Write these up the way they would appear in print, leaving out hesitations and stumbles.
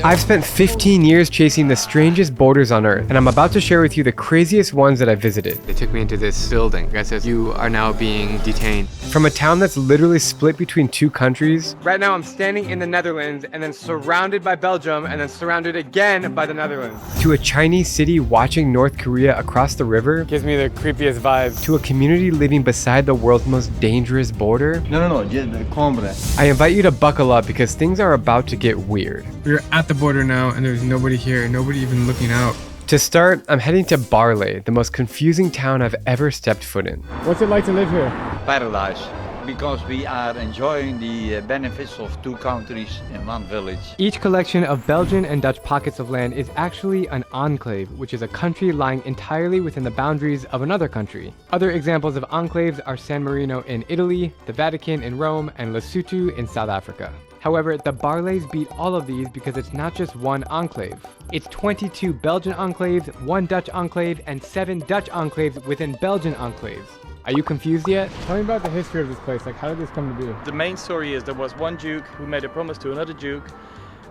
I've spent 15 years chasing the strangest borders on Earth, and I'm about to share with you the craziest ones that I visited. They took me into this building. It says, you are now being detained. From a town that's literally split between two countries. Right now I'm standing in the Netherlands and then surrounded by Belgium and then surrounded again by the Netherlands. To a Chinese city watching North Korea across the river. Gives me the creepiest vibe. To a community living beside the world's most dangerous border. No, combre. I invite you to buckle up because things are about to get weird. We're at the border now and there's nobody here, nobody even looking out. To start, I'm heading to Baarle, the most confusing town I've ever stepped foot in. What's it like to live here? Paradise, because we are enjoying the benefits of two countries in one village. Each collection of Belgian and Dutch pockets of land is actually an enclave, which is a country lying entirely within the boundaries of another country. Other examples of enclaves are San Marino in Italy, the Vatican in Rome, and Lesotho in South Africa. However, the Baarles beat all of these because it's not just one enclave. It's 22 Belgian enclaves, 1 Dutch enclave, and 7 Dutch enclaves within Belgian enclaves. Are you confused yet? Tell me about the history of this place, like how did this come to be? The main story is there was one duke who made a promise to another duke,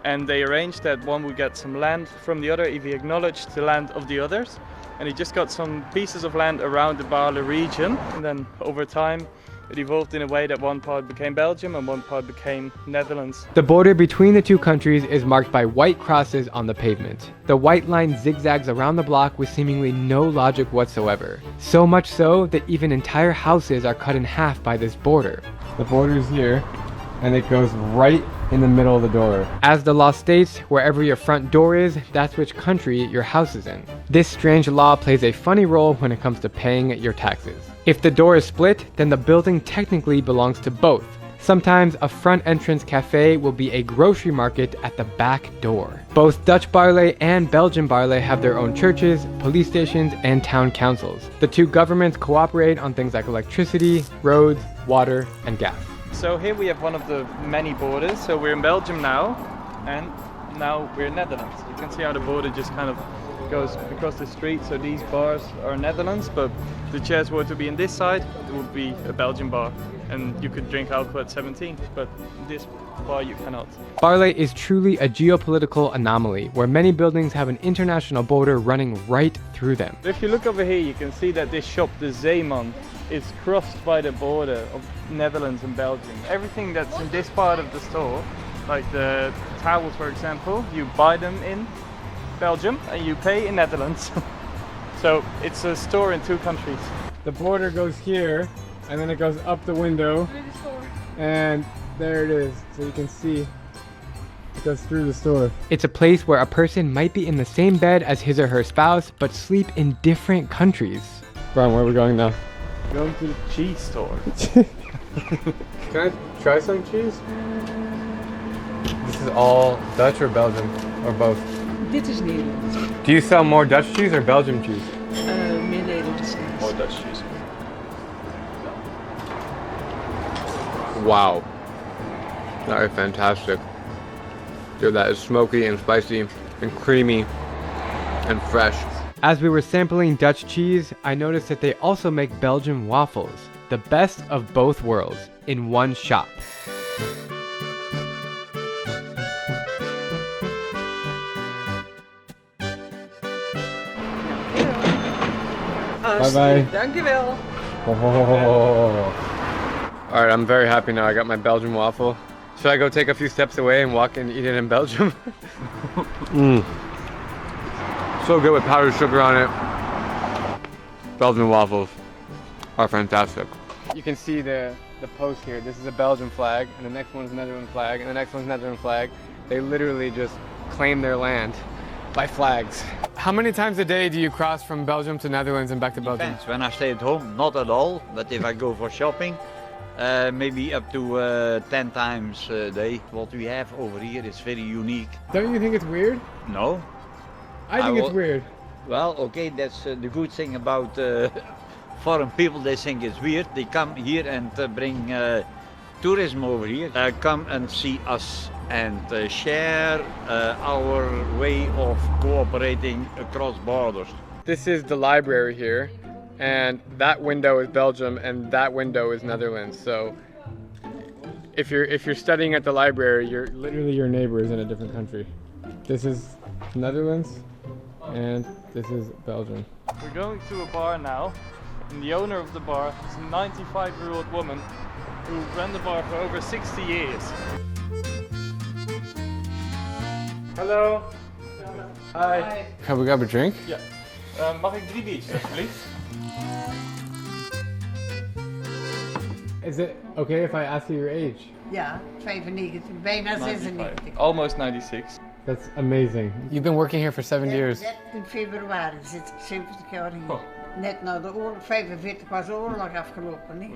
and they arranged that one would get some land from the other if he acknowledged the land of the others. And he just got some pieces of land around the Baarle region, and then over time it evolved in a way that one part became Belgium and one part became Netherlands. The border between the two countries is marked by white crosses on the pavement. The white line zigzags around the block with seemingly no logic whatsoever. So much so that even entire houses are cut in half by this border. The border's here and it goes right in the middle of the door. As the law states, wherever your front door is, that's which country your house is in. This strange law plays a funny role when it comes to paying your taxes. If the door is split, then the building technically belongs to both. Sometimes a front entrance cafe will be a grocery market at the back door. Both Dutch Baarle and Belgian Baarle have their own churches, police stations, and town councils. The two governments cooperate on things like electricity, roads, water, and gas. So here we have one of the many borders. So we're in Belgium now, and now we're in Netherlands. You can see how the border just kind of goes across the street. So these bars are Netherlands, but the chairs were to be in this side, it would be a Belgian bar. And you could drink alcohol at 17, but this bar you cannot. Baarle is truly a geopolitical anomaly, where many buildings have an international border running right through them. If you look over here, you can see that this shop, the Zeeman, is crossed by the border of Netherlands and Belgium. Everything that's in this part of the store, like the towels for example, you buy them in Belgium and you pay in Netherlands. So it's a store in two countries. The border goes here and then it goes up the window and there it is, so you can see it goes through the store. It's a place where a person might be in the same bed as his or her spouse, but sleep in different countries. Brian, where are we going now? Going to the cheese store. Can I try some cheese? This is all Dutch or Belgium, or both? Dit is Nederlands. Do you sell more Dutch cheese or Belgium cheese? Meer Nederlands. More Dutch cheese. Wow. That is fantastic. Dude, that is smoky and spicy and creamy and fresh. As we were sampling Dutch cheese, I noticed that they also make Belgian waffles, the best of both worlds, in one shop. Bye-bye. Dankjewel. Alright, I'm very happy now. I got my Belgian waffle. Should I go take a few steps away and walk and eat it in Belgium? So good with powdered sugar on it. Belgian waffles are fantastic. You can see the post here. This is a Belgian flag, and the next one's a Netherlands flag, and the next one's a Netherlands flag. They literally just claim their land by flags. How many times a day do you cross from Belgium to Netherlands and back to Belgium? Depends. When I stay at home, not at all, but if I go for shopping, maybe up to 10 times a day. What we have over here is very unique. Don't you think it's weird? No? I think it's weird. Well, okay, that's the good thing about foreign people. They think it's weird. They come here and bring tourism over here. Come and see us and share our way of cooperating across borders. This is the library here, and that window is Belgium and that window is Netherlands. So if you're studying at the library, you're Literally your neighbor is in a different country. This is Netherlands, and this is Belgium. We're going to a bar now, and the owner of the bar is a 95-year-old woman who ran the bar for over 60 years. Hello. Hi. Can we grab a drink? Ja. Mag ik 3 biertjes alsjeblieft? Is it okay if I ask you your age? Ja, 95, bijna 96. Almost 96. That's amazing. You've been working here for 7 years. 13 februari zit ik 70 jaar hier. Oh. Net na de oorlog, 45 was de oorlog afgelopen. Hè?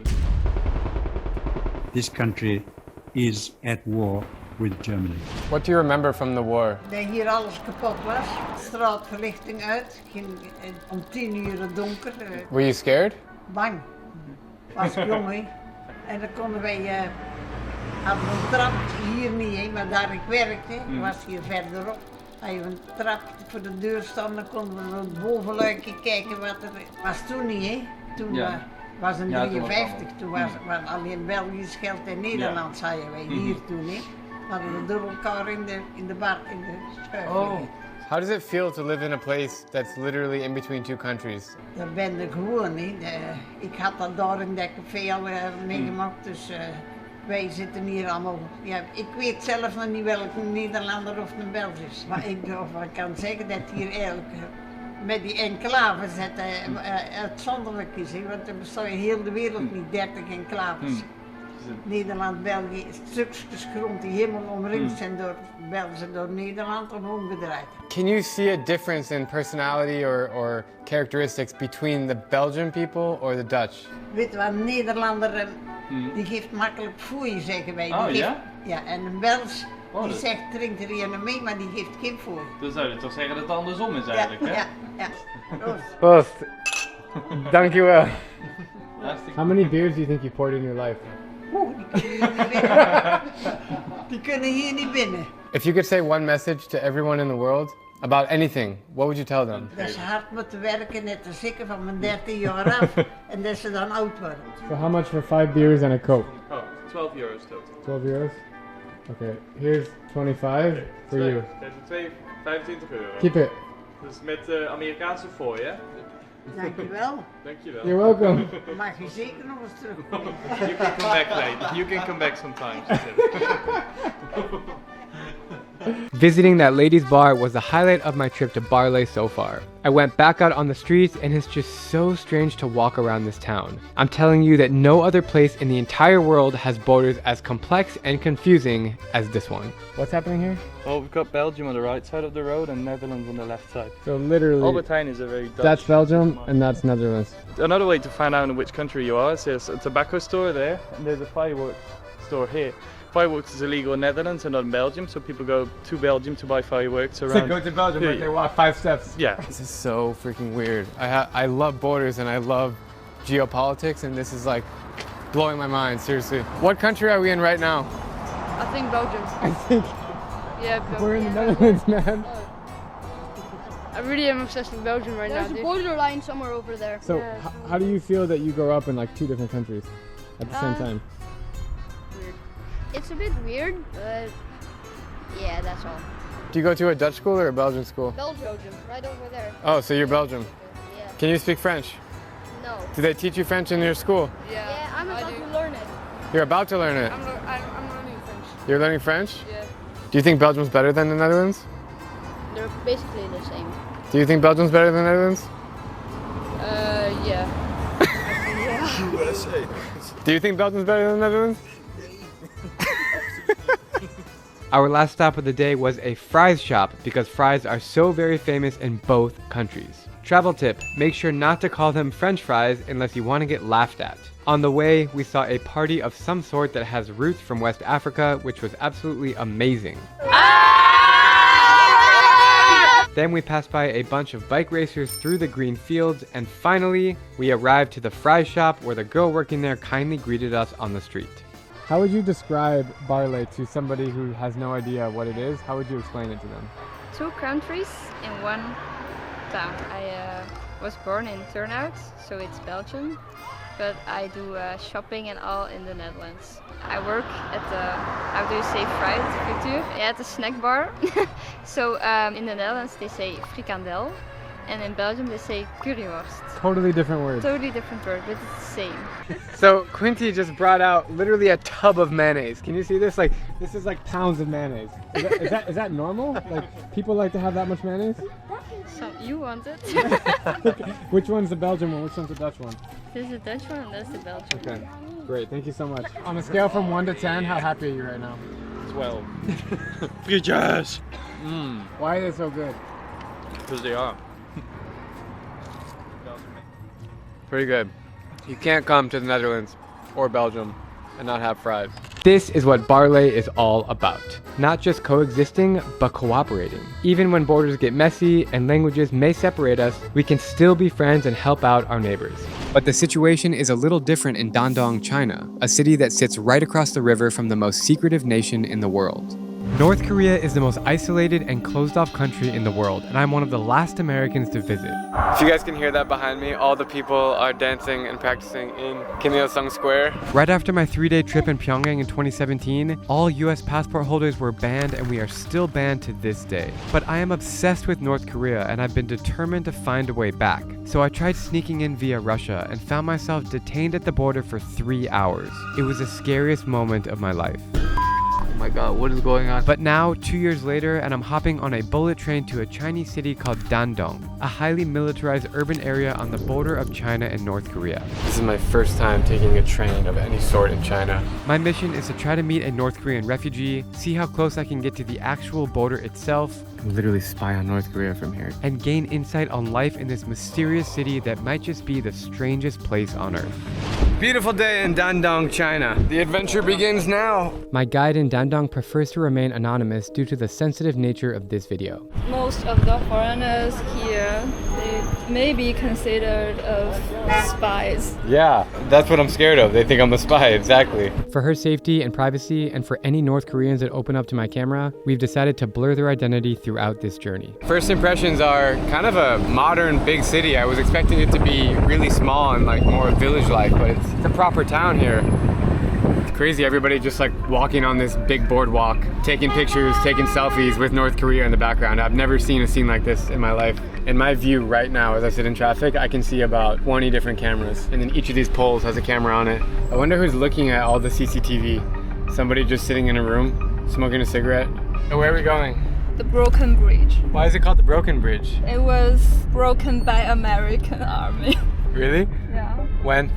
This country is at war with Germany. What do you remember from the war? Dat hier alles kapot was. Straatverlichting uit. Ging om 10 uur donker. Were you scared? Bang. Was ik jong, hè. En dan konden wij hadden een trap, hier niet, hè, maar daar ik werkte, was hier verderop. Had je een trap voor de deur staan, dan konden we door het bovenluikje kijken wat er was toen niet, hè. Toen was een 53, toen was alleen Belgisch geld en Nederlands hadden wij hier toen, hè. Hadden we door elkaar in de bar, in de schuif. How does it feel to live in a place that's literally in between two countries? Daar ben ik gewoon, hè. Ik had dat daar in dat café al meegemaakt, dus wij zitten hier allemaal. Ja, ik weet zelf nog niet welke Nederlander of een Belg is. Maar ik kan zeggen dat hier eigenlijk met die enclaves uitzonderlijk is, hè. Want er bestaat in heel de wereld niet 30 enclaves. Nederland, België, stukjes grond die helemaal omringd zijn door België en door Nederland en omgedraaid. Can you see a difference in personality or characteristics between the Belgian people or the Dutch? Weet je wat, een Nederlander die geeft makkelijk foei, zeggen wij. Die Oh, geeft, ja? Ja, en een Belg die dat- zegt drink er een mee, maar die geeft geen foei. Dan zou je toch zeggen dat het andersom is Ja, eigenlijk, hè? ja. Proost. Proost. Dankjewel. Hartstikke. How many beers do you think you poured in your life? Oeh, die kunnen hier niet binnen. Die kunnen hier niet binnen. If you could say one message to everyone in the world about anything, what would you tell them? Dat ze hard moeten werken, net als ik van mijn 13 jaar af. En dat ze dan oud worden. So how much for 5 beers and a Coke? Oh, 12 euro's total. 12 euros? Okay, here's 25 for you. Kijk, voor 25 euro. Keep it. Dus met Amerikaanse fooi, hè? Dankjewel. Dankjewel. You're welcome. Dan mag je zeker nog eens terugkomen. You can come back later. You can come back sometime, she said. Visiting that ladies' bar was the highlight of my trip to Baarle so far. I went back out on the streets and it's just so strange to walk around this town. I'm telling you that no other place in the entire world has borders as complex and confusing as this one. What's happening here? Well, we've got Belgium on the right side of the road and Netherlands on the left side. So literally, Albert Heijn is a very Dutch. that's Belgium and that's Netherlands. Another way to find out in which country you are is there's a tobacco store there and there's a fireworks store here. Fireworks is illegal in Netherlands and not in Belgium, so people go to Belgium to buy fireworks around. Go to Belgium, Yeah. but they walk 5 steps. Yeah. This is so freaking weird. I love borders and I love geopolitics, and this is like blowing my mind, seriously. What country are we in right now? I think Belgium. I think Yeah, Belgium. we're in the Netherlands, man. I really am obsessed with Belgium right There's now. a borderline somewhere over there. So how do you feel that you grow up in like 2 different countries at the same time? It's a bit weird, but yeah, that's all. Do you go to a Dutch school or a Belgian school? Belgium, right over there. Oh, so you're Belgium. Yeah. Can you speak French? No. Do they teach you French in your school? Yeah, I'm about to learn it. You're about to learn it. I'm learning French. You're learning French? Yeah. Do you think Belgium's better than the Netherlands? They're basically the same. Do you think Belgium's better than the Netherlands? Yeah. Do you think Belgium's better than the Netherlands? Our last stop of the day was a fries shop because fries are so very famous in both countries. Travel tip, make sure not to call them French fries unless you want to get laughed at. On the way, we saw a party of some sort that has roots from West Africa, which was absolutely amazing. Then we passed by a bunch of bike racers through the green fields, and finally, we arrived to the fry shop where the girl working there kindly greeted us on the street. How would you describe Baarle to somebody who has no idea what it is? How would you explain it to them? 2 countries in one town. I was born in Turnhout, so it's Belgium. but I do shopping and all in the Netherlands. I work at the, how do you say, fruitvuur? Yeah, at the snack bar. So in the Netherlands they say frikandel, and in Belgium they say currywurst. Totally different words. Totally different word, but it's the same. So Quinty just brought out literally a tub of mayonnaise. Can you see this? Like, this is like pounds of mayonnaise. Is that normal? Like, people like to have that much mayonnaise? So you want it? Which one's the Belgian one? Which one's the Dutch one? This is the Dutch one and that's the Belgian. Okay, great. Thank you so much. On a scale from 1 to 10, how happy are you right now? 12. Frietjes! Why are they so good? Because they are. Pretty good. You can't come to the Netherlands or Belgium and not have fries. This is what Baarle is all about. Not just coexisting, but cooperating. Even when borders get messy and languages may separate us, we can still be friends and help out our neighbors. But the situation is a little different in Dandong, China, a city that sits right across the river from the most secretive nation in the world. North Korea is the most isolated and closed-off country in the world, and I'm one of the last Americans to visit. If you guys can hear that behind me, all the people are dancing and practicing in Kim Il-sung Square. Right after my 3-day trip in Pyongyang in 2017, all US passport holders were banned, and we are still banned to this day. But I am obsessed with North Korea, and I've been determined to find a way back. So I tried sneaking in via Russia and found myself detained at the border for 3 hours. It was the scariest moment of my life. Oh my god, what is going on? But now, 2 years later, and I'm hopping on a bullet train to a Chinese city called Dandong, a highly militarized urban area on the border of China and North Korea. This is my first time taking a train of any sort in China. My mission is to try to meet a North Korean refugee, see how close I can get to the actual border itself, Literally spy on North Korea from here. and gain insight on life in this mysterious city that might just be the strangest place on earth. Beautiful day in Dandong, China. The adventure begins now. My guide in Dandong prefers to remain anonymous due to the sensitive nature of this video. Most of the foreigners here, they may be considered of spies. Yeah, that's what I'm scared of. They think I'm a spy, exactly. For her safety and privacy, and for any North Koreans that open up to my camera, we've decided to blur their identity throughout this journey. First impressions are kind of a modern big city. I was expecting it to be really small and like more village-like, but it's a proper town here. It's crazy, everybody just like walking on this big boardwalk, taking pictures, taking selfies with North Korea in the background. I've never seen a scene like this in my life. In my view right now, as I sit in traffic, I can see about 20 different cameras, and then each of these poles has a camera on it. I wonder who's looking at all the CCTV. Somebody just sitting in a room, smoking a cigarette. So where are we going? The Broken Bridge. Why is it called the Broken Bridge? It was broken by American army. Really? Yeah. When?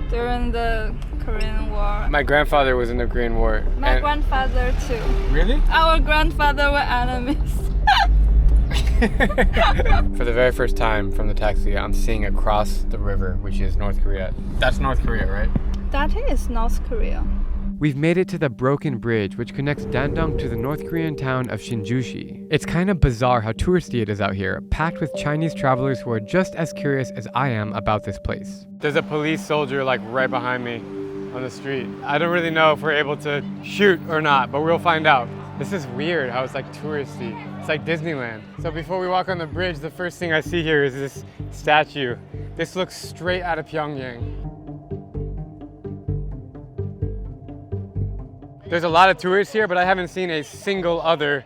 During the Korean War. My grandfather was in the Korean War. My grandfather too. Really? Our grandfather were enemies. For the very first time from the taxi, I'm seeing across the river, which is North Korea. That's North Korea, right? That is North Korea. We've made it to the Broken Bridge, which connects Dandong to the North Korean town of Shinjushi. It's kind of bizarre how touristy it is out here, packed with Chinese travelers who are just as curious as I am about this place. There's a police soldier like right behind me on the street. I don't really know if we're able to shoot or not, but we'll find out. This is weird how it's like touristy. It's like Disneyland. So before we walk on the bridge, the first thing I see here is this statue. This looks straight out of Pyongyang. There's a lot of tourists here, but I haven't seen a single other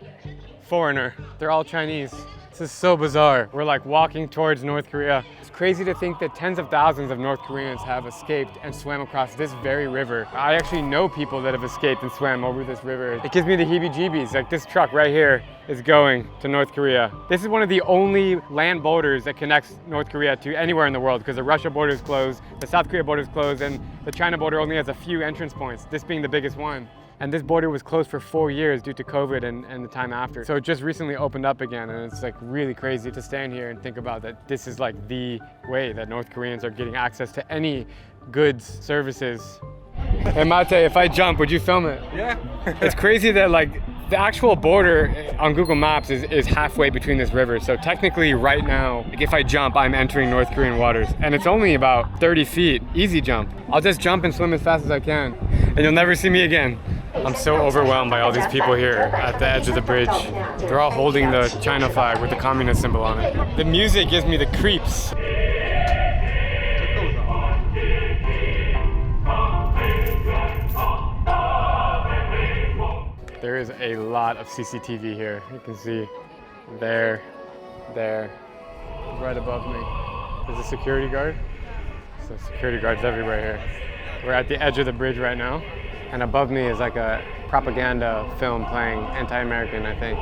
foreigner. They're all Chinese. This is so bizarre. We're like walking towards North Korea. It's crazy to think that tens of thousands of North Koreans have escaped and swam across this very river. I actually know people that have escaped and swam over this river. It gives me the heebie-jeebies. Like this truck right here is going to North Korea. This is one of the only land borders that connects North Korea to anywhere in the world because the Russia border is closed, the South Korea border is closed, and the China border only has a few entrance points, this being the biggest one. And this border was closed for 4 years due to COVID and the time after. So it just recently opened up again, and it's like really crazy to stand here and think about that this is like the way that North Koreans are getting access to any goods, services. Hey Mate, if I jump, would you film it? Yeah. It's crazy that like the actual border on Google Maps is halfway between this river. So technically right now, like if I jump, I'm entering North Korean waters. And it's only about 30 feet, easy jump. I'll just jump and swim as fast as I can, and you'll never see me again. I'm so overwhelmed by all these people here at the edge of the bridge. They're all holding the China flag with the communist symbol on it. The music gives me the creeps. is a lot of CCTV here. You can see there, right above me. There's a security guard. So security guards everywhere here. We're at the edge of the bridge right now, and above me is like a propaganda film playing anti-American, I think.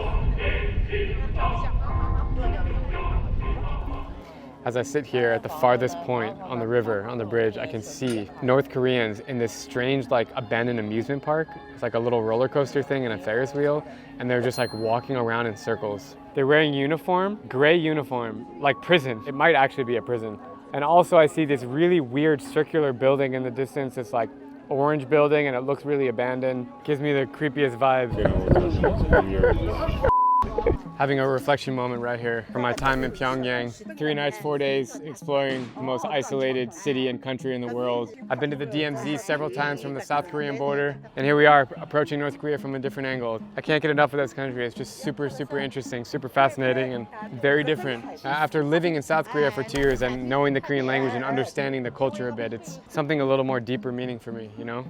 As I sit here at the farthest point on the river, on the bridge, I can see North Koreans in this strange, like, abandoned amusement park. It's like a little roller coaster thing and a Ferris wheel, and they're just like walking around in circles. They're wearing uniform, gray uniform, like prison. It might actually be a prison. And also I see this really weird circular building in the distance. It's like orange building and it looks really abandoned. Gives me the creepiest vibe. Having a reflection moment right here from my time in Pyongyang. 3 nights, 4 days, exploring the most isolated city and country in the world. I've been to the DMZ several times from the South Korean border, and here we are approaching North Korea from a different angle. I can't get enough of this country. It's just super, super interesting, super fascinating, and very different. After living in South Korea for 2 years and knowing the Korean language and understanding the culture a bit, it's something a little more deeper meaning for me, you know?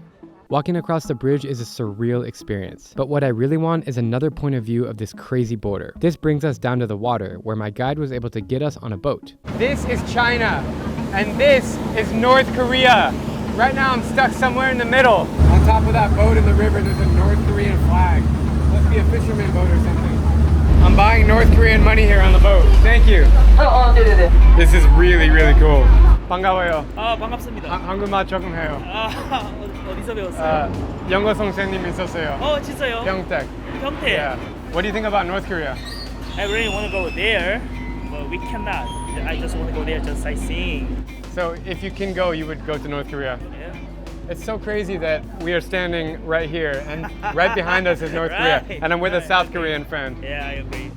Walking across the bridge is a surreal experience, but what I really want is another point of view of this crazy border. This brings us down to the water, where my guide was able to get us on a boat. This is China, and this is North Korea. Right now I'm stuck somewhere in the middle. On top of that boat in the river, there's a North Korean flag. Must be a fisherman boat or something. I'm buying North Korean money here on the boat. Thank you. This is really, really cool. 반가워요. 반갑습니다. 한국말 조금 해요. 어디서 배웠어요? 영어 선생님 있었어요. 진짜요? 평택. 평택. Yeah. What do you think about North Korea? I really want to go there, but we cannot. I just want to go there just sightseeing. So if you can go, you would go to North Korea? Yeah. It's so crazy that we are standing right here and right behind us is North Korea, and I'm with a South Korean friend. Yeah, I agree.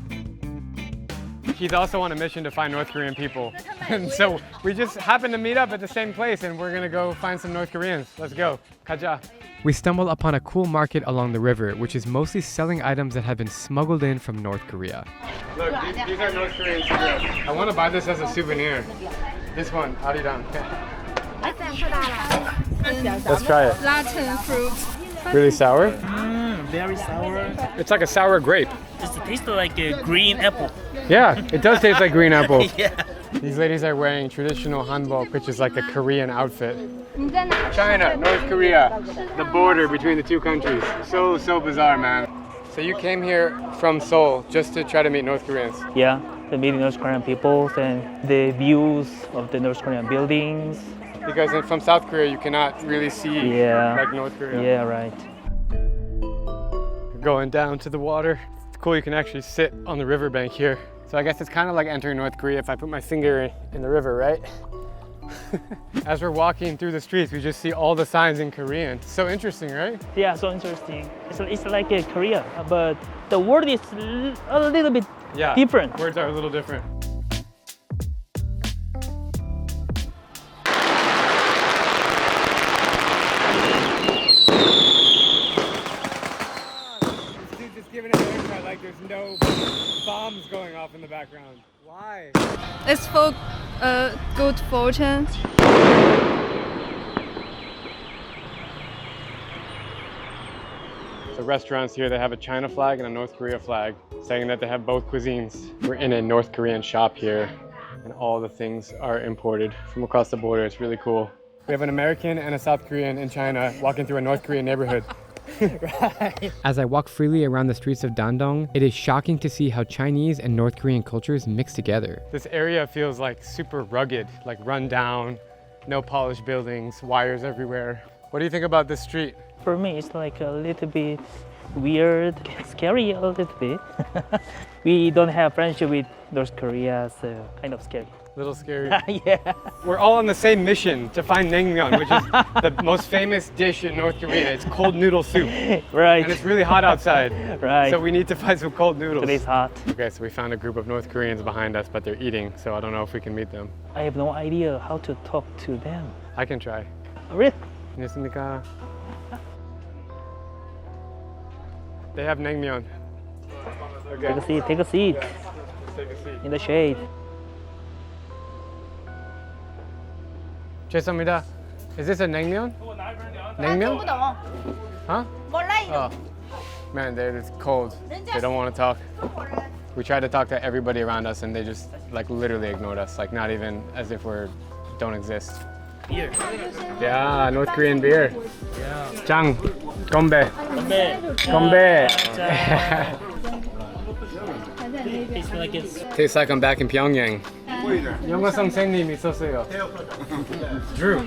He's also on a mission to find North Korean people. And so we just happened to meet up at the same place and we're gonna go find some North Koreans. Let's go. Kaja. We stumble upon a cool market along the river, which is mostly selling items that have been smuggled in from North Korea. Look, these are North Korean cigarettes. I want to buy this as a souvenir. This one, Arirang. Let's try it. Latin fruit. Really sour? Very sour. It's like a sour grape. It tastes like a green apple. Yeah, it does taste like green apple. Yeah. These ladies are wearing traditional hanbok, which is like a Korean outfit. China, North Korea, the border between the two countries. So bizarre, man. So you came here from Seoul just to try to meet North Koreans? Yeah, the meeting North Korean people and the views of the North Korean buildings. Because from South Korea you cannot really see like North Korea. Yeah, right. Going down to the water. It's cool, you can actually sit on the riverbank here. So I guess it's kind of like entering North Korea if I put my finger in the river, right? As we're walking through the streets, we just see all the signs in Korean. So interesting, right? Yeah, so interesting. It's like a Korea, but the word is a little bit different. Words are a little different. Giving it a haircut like there's no bombs going off in the background. Why? It's for good fortune. The restaurants here, they have a China flag and a North Korea flag, saying that they have both cuisines. We're in a North Korean shop here, and all the things are imported from across the border. It's really cool. We have an American and a South Korean in China walking through a North Korean neighborhood. Right. As I walk freely around the streets of Dandong, it is shocking to see how Chinese and North Korean cultures mix together. This area feels like super rugged, like run down, no polished buildings, wires everywhere. What do you think about this street? For me, it's like a little bit weird, scary a little bit. We don't have friendship with North Korea, so kind of scary. A little scary. Yeah. We're all on the same mission to find naengmyeon, which is the most famous dish in North Korea. It's cold noodle soup. Right. And it's really hot outside. Right. So we need to find some cold noodles. Today's hot. Okay, so we found a group of North Koreans behind us, but they're eating, so I don't know if we can meet them. I have no idea how to talk to them. I can try. Really? 안녕하십니까? They have naengmyeon. Okay. Take a seat, take a seat. Yeah, let's take a seat. In the shade. 죄송합니다. Is this a naengmyeon? naengmyeon? Huh? Man, it's cold. They don't want to talk. We tried to talk to everybody around us and they just like literally ignored us, like not even as if we don't exist. Beer. Yeah, North Korean beer. Yeah. Chang, gombe. Gombe. Tastes like it's. Tastes like I'm back in Pyongyang. 영어 선생님 있었어요. Drew.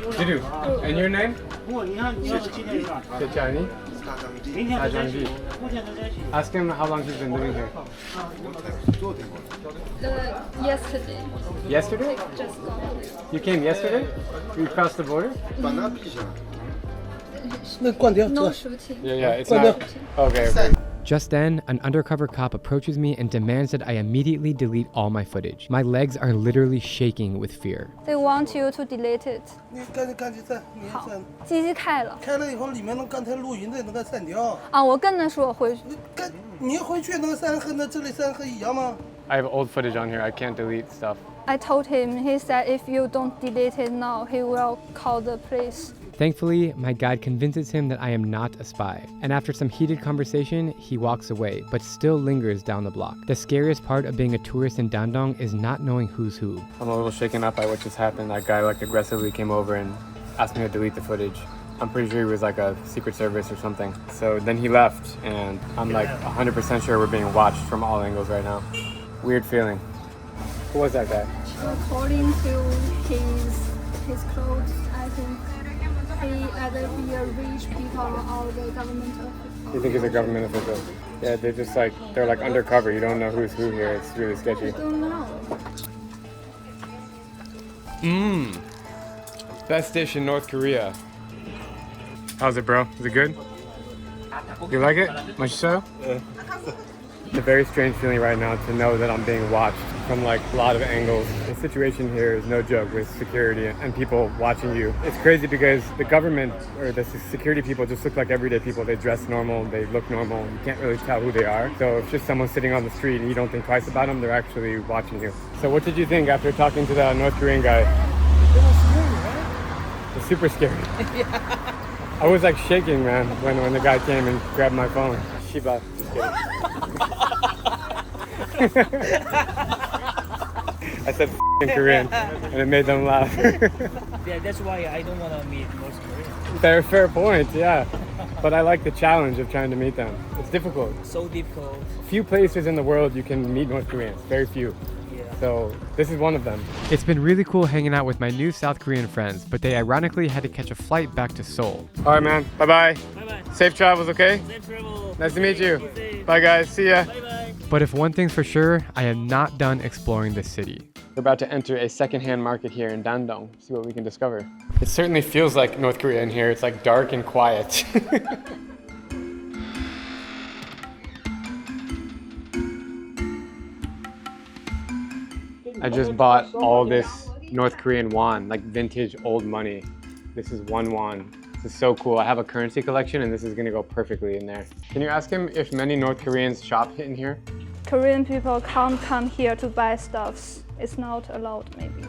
And your name? Chechani. Ajangji. Ask him how long he's been living here. Yesterday. Yesterday? Just gone. You came yesterday? You crossed the border? No shooting. Yeah, it's not. Okay. Just then, an undercover cop approaches me and demands that I immediately delete all my footage. My legs are literally shaking with fear. They want you to delete it. 你赶紧删，你删。机器开了。开了以后，里面能刚才录音的能给删掉。啊，我跟他说回去。你回去能删和那这里删和一样吗？ I have old footage on here. I can't delete stuff. I told him. He said if you don't delete it now, he will call the police. Thankfully, my guide convinces him that I am not a spy, and after some heated conversation, he walks away, but still lingers down the block. The scariest part of being a tourist in Dandong is not knowing who's who. I'm a little shaken up by what just happened. That guy like aggressively came over and asked me to delete the footage. I'm pretty sure he was like a Secret Service or something. So then he left, and I'm like 100% sure we're being watched from all angles right now. Weird feeling. Who was that guy? According to his clothes, I think he either be a rich people or the government official. You think he's a government official? Yeah, they're like undercover. You don't know who's who here. It's really sketchy. I don't know. Best dish in North Korea. How's it, bro? Is it good? You like it? 맛있어요? Yeah. It's a very strange feeling right now to know that I'm being watched from like a lot of angles. The situation here is no joke with security and people watching you. It's crazy because the government or the security people just look like everyday people. They dress normal, they look normal. You can't really tell who they are. So if just someone sitting on the street and you don't think twice about them, they're actually watching you. So what did you think after talking to the North Korean guy? It was scary, right? It's super scary. Yeah. I was like shaking, man, when the guy came and grabbed my phone. Shiba. Just kidding. I said in Korean and it made them laugh. Yeah, that's why I don't want to meet North Koreans. Fair point, yeah. But I like the challenge of trying to meet them. It's difficult. So difficult. Few places in the world you can meet North Koreans. Very few. So this is one of them. It's been really cool hanging out with my new South Korean friends, but they ironically had to catch a flight back to Seoul. All right, man. Bye-bye. Bye-bye. Safe travels, okay? Safe travel. Nice to meet you. Bye, guys. See ya. Bye-bye. But if one thing's for sure, I am not done exploring this city. We're about to enter a secondhand market here in Dandong. See what we can discover. It certainly feels like North Korea in here. It's like dark and quiet. I just bought all this North Korean won, like vintage old money. This is 1 won. This is so cool. I have a currency collection and this is gonna go perfectly in there. Can you ask him if many North Koreans shop in here? Korean people can't come here to buy stuffs. It's not allowed, maybe.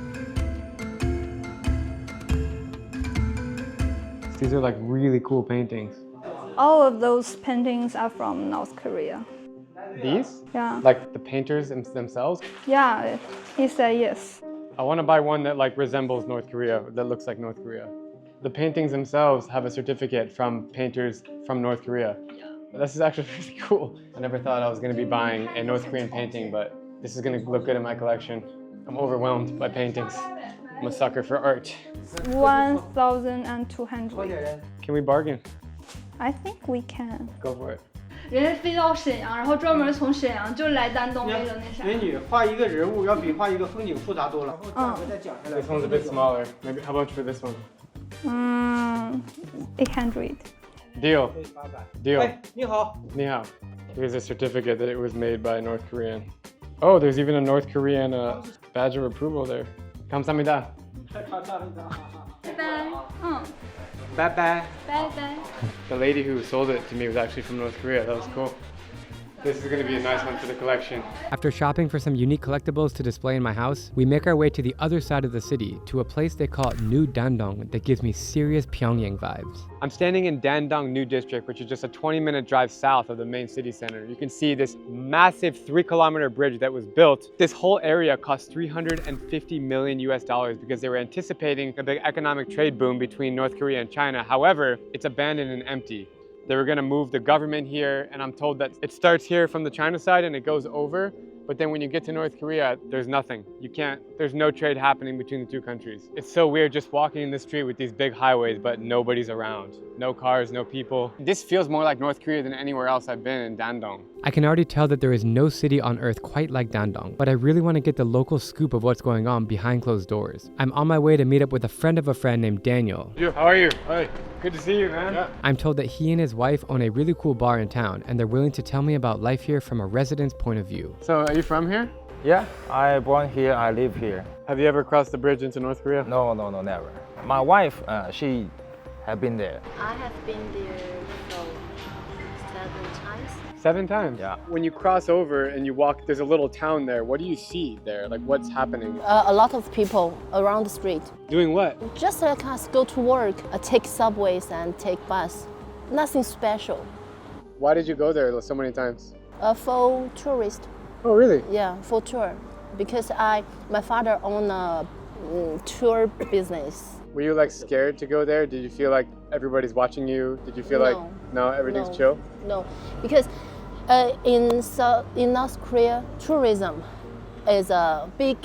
These are like really cool paintings. All of those paintings are from North Korea. These? Yeah. Like the painters themselves? Yeah, he said yes. I want to buy one that like resembles North Korea, that looks like North Korea. The paintings themselves have a certificate from painters from North Korea. This is actually really cool. I never thought I was going to be buying a North Korean painting, but this is going to look good in my collection. I'm overwhelmed by paintings. I'm a sucker for art. 1,200. Can we bargain? I think we can. Go for it. 人家飞到沈阳，然后专门从沈阳就来丹东为了那啥。美女画一个人物要比画一个风景复杂多了。This one's a bit smaller. Maybe how about for this one? 800. Deal. Deal. 哎，你好。 Ni hao. Here's a certificate that it was made by a North Korean. Oh, there's even a North Korean badge of approval there. 감사합니다. Bye bye. Bye bye. The lady who sold it to me was actually from North Korea. That was cool. This is gonna be a nice one for the collection. After shopping for some unique collectibles to display in my house, we make our way to the other side of the city, to a place they call New Dandong that gives me serious Pyongyang vibes. I'm standing in Dandong New District, which is just a 20-minute drive south of the main city center. You can see this massive 3-kilometer bridge that was built. This whole area cost $350 million because they were anticipating a big economic trade boom between North Korea and China. However, it's abandoned and empty. They were gonna move the government here, and I'm told that it starts here from the China side and it goes over, but then when you get to North Korea, there's nothing. There's no trade happening between the two countries. It's so weird just walking in the street with these big highways, but nobody's around. No cars, no people. This feels more like North Korea than anywhere else I've been in Dandong. I can already tell that there is no city on earth quite like Dandong, but I really want to get the local scoop of what's going on behind closed doors. I'm on my way to meet up with a friend of a friend named Daniel. How are you? Hi. Good to see you, man. Yeah. I'm told that he and his wife own a really cool bar in town, and they're willing to tell me about life here from a resident's point of view. So, are you from here? Yeah, I born here, I live here. Have you ever crossed the bridge into North Korea? No, never. My wife, she have been there. I have been there for 7 times. 7 times? Yeah. When you cross over and you walk, there's a little town there. What do you see there? Like, what's happening? A lot of people around the street. Doing what? Just like us, go to work, take subways and take bus. Nothing special. Why did you go there so many times? For tourists. Oh, really? Yeah, for tour. Because my father owned a tour business. Were you like scared to go there? Did you feel like everybody's watching you? Did you feel like, no, everything's chill? No, because in North Korea, tourism is a big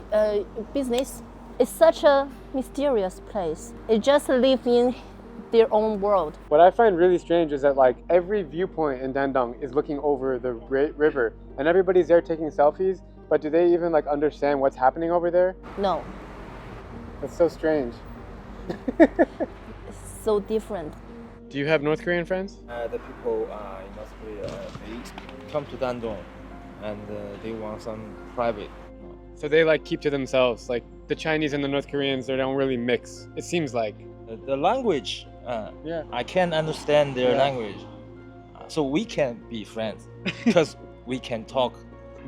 business. It's such a mysterious place. It just lives in their own world. What I find really strange is that like every viewpoint in Dandong is looking over the river and everybody's there taking selfies, but do they even like understand what's happening over there? No. That's so strange. It's so different. Do you have North Korean friends? The people in North Korea, they come to Dandong and they want some private. So they like keep to themselves, like the Chinese and the North Koreans, they don't really mix, it seems like. The language, yeah. I can't understand their language. So we can be friends because we can talk.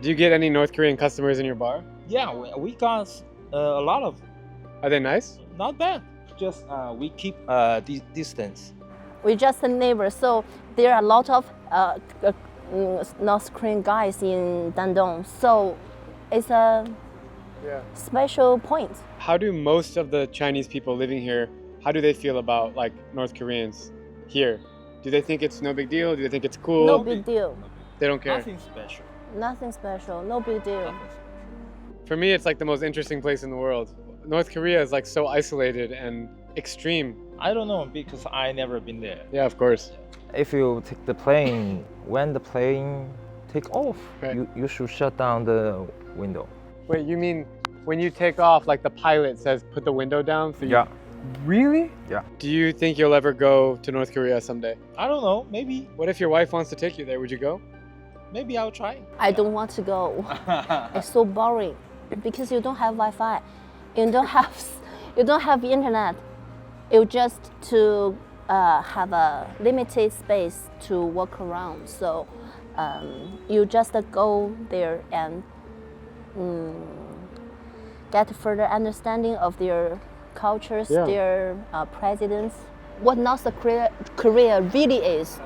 Do you get any North Korean customers in your bar? Yeah, we got a lot of. Are they nice? Not bad. Just we keep distance. We're just a neighbor, so there are a lot of North Korean guys in Dandong. So it's a special point. How do most of the Chinese people living here, how do they feel about like North Koreans here? Do they think it's no big deal? Do they think it's cool? No big deal. They don't care? Nothing special. Nothing special, no big deal. For me, it's like the most interesting place in the world. North Korea is like so isolated and extreme. I don't know because I never been there. Yeah, of course. If you take the plane, when the plane take off, you should shut down the window. Wait, you mean when you take off, like the pilot says, put the window down? So Yeah. Really? Yeah. Do you think you'll ever go to North Korea someday? I don't know, maybe. What if your wife wants to take you there? Would you go? Maybe I'll try. I don't want to go. It's so boring because you don't have Wi-Fi. You don't have internet. You just to have a limited space to walk around. So you just go there and get further understanding of their cultures, their presidents. What North Korea really is,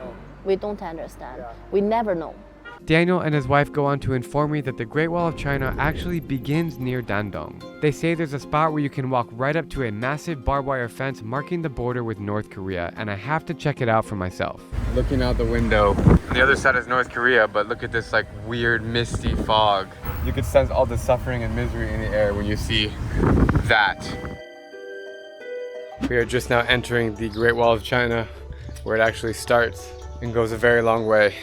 we don't understand. We never know. Daniel and his wife go on to inform me that the Great Wall of China actually begins near Dandong. They say there's a spot where you can walk right up to a massive barbed wire fence marking the border with North Korea, and I have to check it out for myself. Looking out the window, on the other side is North Korea, but look at this like weird misty fog. You could sense all the suffering and misery in the air when you see that. We are just now entering the Great Wall of China, where it actually starts and goes a very long way.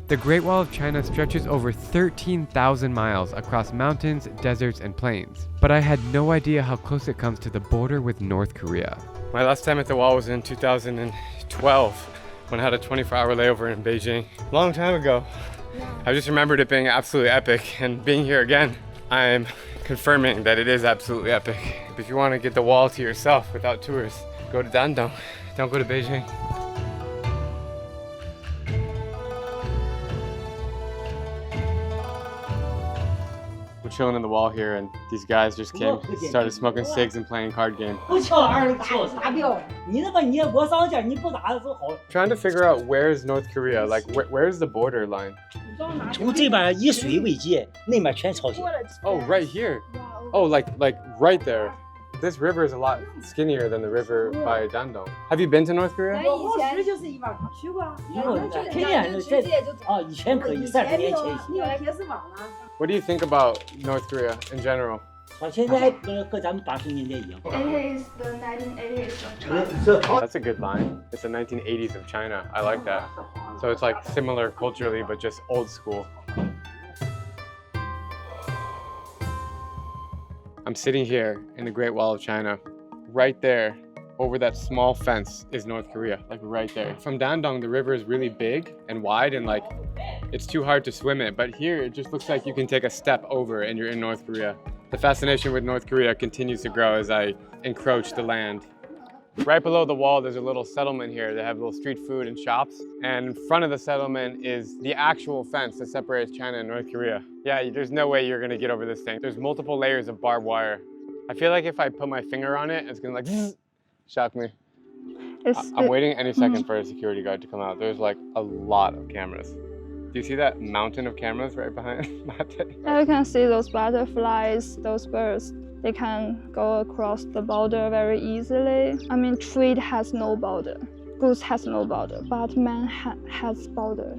The Great Wall of China stretches over 13,000 miles across mountains, deserts, and plains. But I had no idea how close it comes to the border with North Korea. My last time at the wall was in 2012, when I had a 24-hour layover in Beijing. Long time ago. I just remembered it being absolutely epic, and being here again, I'm confirming that it is absolutely epic. If you want to get the wall to yourself without tours, go to Dandong. Don't go to Beijing. chilling on the wall here, and these guys just came, started smoking cigs and playing card game. Trying to figure out where's North Korea, like where's the border line? Oh, right here. Oh, like right there. This river is a lot skinnier than the river by Dandong. Have you been to North Korea? What do you think about North Korea in general? It is the 1980s of China. That's a good line. It's the 1980s of China. I like that. So it's like similar culturally, but just old school. I'm sitting here in the Great Wall of China. Right there, over that small fence, is North Korea, like right there. From Dandong, the river is really big and wide, and like, it's too hard to swim it. But here, it just looks like you can take a step over and you're in North Korea. The fascination with North Korea continues to grow as I encroach the land. Right below the wall, there's a little settlement here. They have little street food and shops. And in front of the settlement is the actual fence that separates China and North Korea. Yeah, there's no way you're gonna get over this thing. There's multiple layers of barbed wire. I feel like if I put my finger on it, it's gonna like shock me. I'm waiting any second for a security guard to come out. There's like a lot of cameras. Do you see that mountain of cameras right behind Mate? Yeah, you can see those butterflies, those birds. They can go across the border very easily. I mean, trade has no border. Goods has no border, but man has border.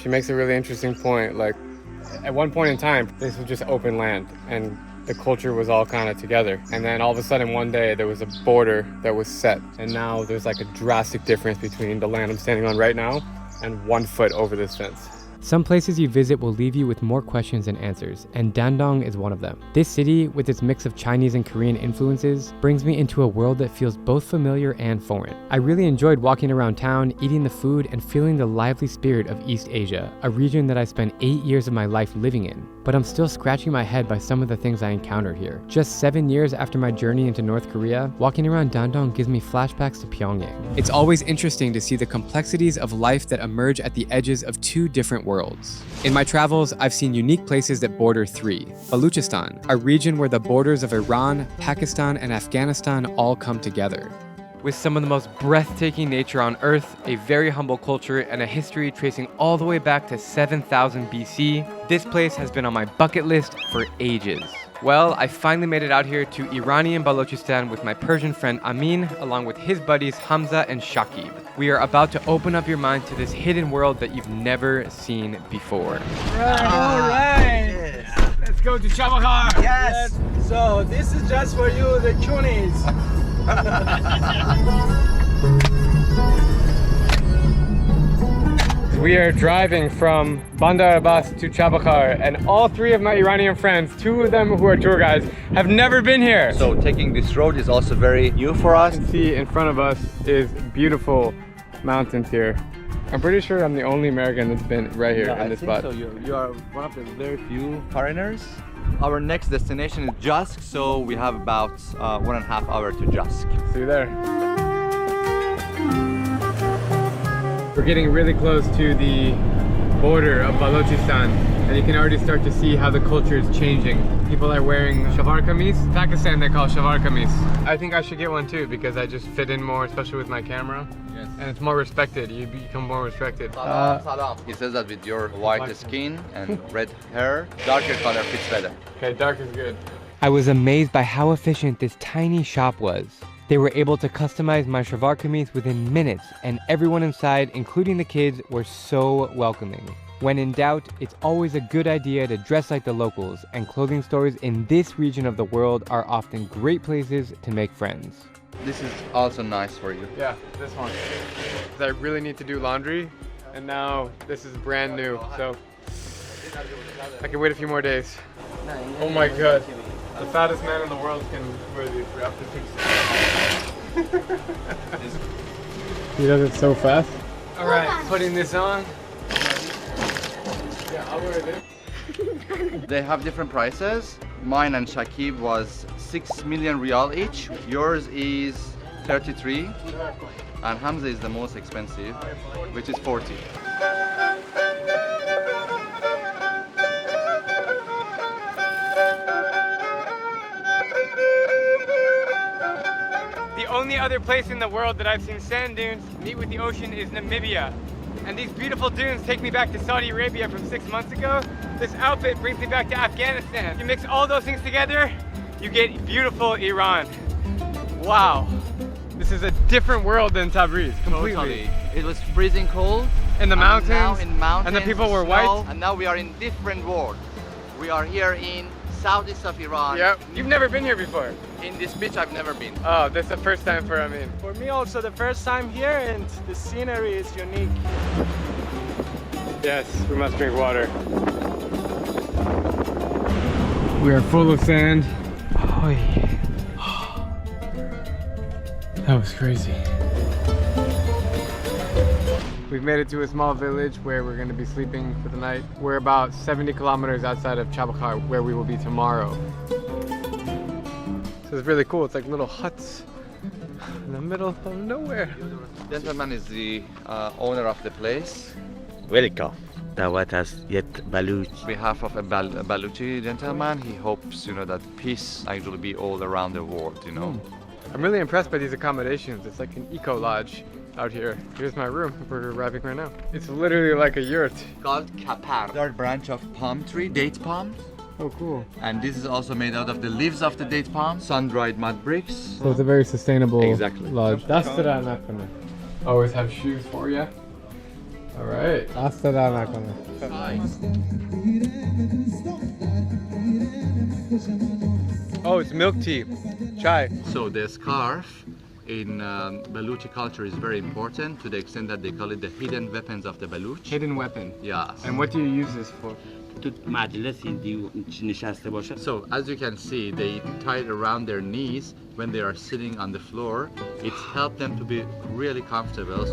She makes a really interesting point. Like, at one point in time, this was just open land, and the culture was all kind of together. And then all of a sudden, one day, there was a border that was set. And now there's like a drastic difference between the land I'm standing on right now and 1 foot over this fence. Some places you visit will leave you with more questions than answers, and Dandong is one of them. This city, with its mix of Chinese and Korean influences, brings me into a world that feels both familiar and foreign. I really enjoyed walking around town, eating the food, and feeling the lively spirit of East Asia, a region that I spent 8 years of my life living in. But I'm still scratching my head by some of the things I encountered here. Just 7 years after my journey into North Korea, walking around Dandong gives me flashbacks to Pyongyang. It's always interesting to see the complexities of life that emerge at the edges of two different worlds. In my travels, I've seen unique places that border three. Baluchistan, a region where the borders of Iran, Pakistan, and Afghanistan all come together. With some of the most breathtaking nature on Earth, a very humble culture, and a history tracing all the way back to 7000 BC, this place has been on my bucket list for ages. Well, I finally made it out here to Iranian Baluchistan with my Persian friend Amin, along with his buddies Hamza and Shakib. We are about to open up your mind to this hidden world that you've never seen before. All right. Yes. Let's go to Chabahar. Yes. So this is just for you, the Tunis. We are driving from Bandar Abbas to Chabahar, and all three of my Iranian friends, two of them who are tour guides, have never been here. So taking this road is also very new for us. You can see in front of us is beautiful mountains here. I'm pretty sure I'm the only American that's been right here in this spot. So you are one of the very few foreigners. Our next destination is Jusk, so we have about 1.5 hours to Jusk. See you there. We're getting really close to the border of Balochistan, and you can already start to see how the culture is changing. People are wearing shalwar kameez. Pakistan they call shalwar kameez. I think I should get one too because I just fit in more, especially with my camera. Yes. And it's more respected. You become more respected. He says that with your white skin and red hair, darker color fits better. Okay, dark is good. I was amazed by how efficient this tiny shop was. They were able to customize my shalwar kameez within minutes, and everyone inside, including the kids, were so welcoming. When in doubt, it's always a good idea to dress like the locals, and clothing stores in this region of the world are often great places to make friends. This is also nice for you. Yeah, this one. I really need to do laundry, and now this is brand new, so I can wait a few more days. Oh my god. The fattest man in the world can wear these for after 6 days. He does it so fast. Alright, putting this on. Yeah, I'll wear it. They have different prices. Mine and Shakib was 6 million riyal each. Yours is 33. And Hamza is the most expensive, which is 40. only other place in the world that I've seen sand dunes meet with the ocean is Namibia. And these beautiful dunes take me back to Saudi Arabia from 6 months ago. This outfit brings me back to Afghanistan. You mix all those things together, you get beautiful Iran. Wow. This is a different world than Tabriz, completely. Totally. It was freezing cold. In the mountains, now in mountains, and the people were snow, white. And now we are in different world. We are here in southeast of Iran. Yep. You've never been here before? In this beach, I've never been. Oh, this is the first time for Amin. For me also the first time here, and the scenery is unique. Yes, we must drink water. We are full of sand. Oh yeah. That was crazy. We've made it to a small village where we're going to be sleeping for the night. We're about 70 kilometers outside of Chabakar, where we will be tomorrow. So it's really cool. It's like little huts in the middle of nowhere. Gentleman is the owner of the place. Welcome. Dawat as yet Baluch. On behalf of a Baluchi gentleman, he hopes, you know, that peace actually be all around the world, you know. I'm really impressed by these accommodations. It's like an eco lodge out here. Here's my room. We're arriving right now. It's literally like a yurt. Called kapar. Third branch of palm tree, date palm. Oh, cool. And this is also made out of the leaves of the date palm, sun-dried mud bricks. So it's a very sustainable lodge. Alright. Always have shoes for you. All right. Oh, it's milk tea. Chai. So the scarf in Baluchi culture is very important, to the extent that they call it the hidden weapons of the Baluch. Hidden weapon. Yes. And what do you use this for? So as you can see, they tie it around their knees when they are sitting on the floor. It's helped them to be really comfortable.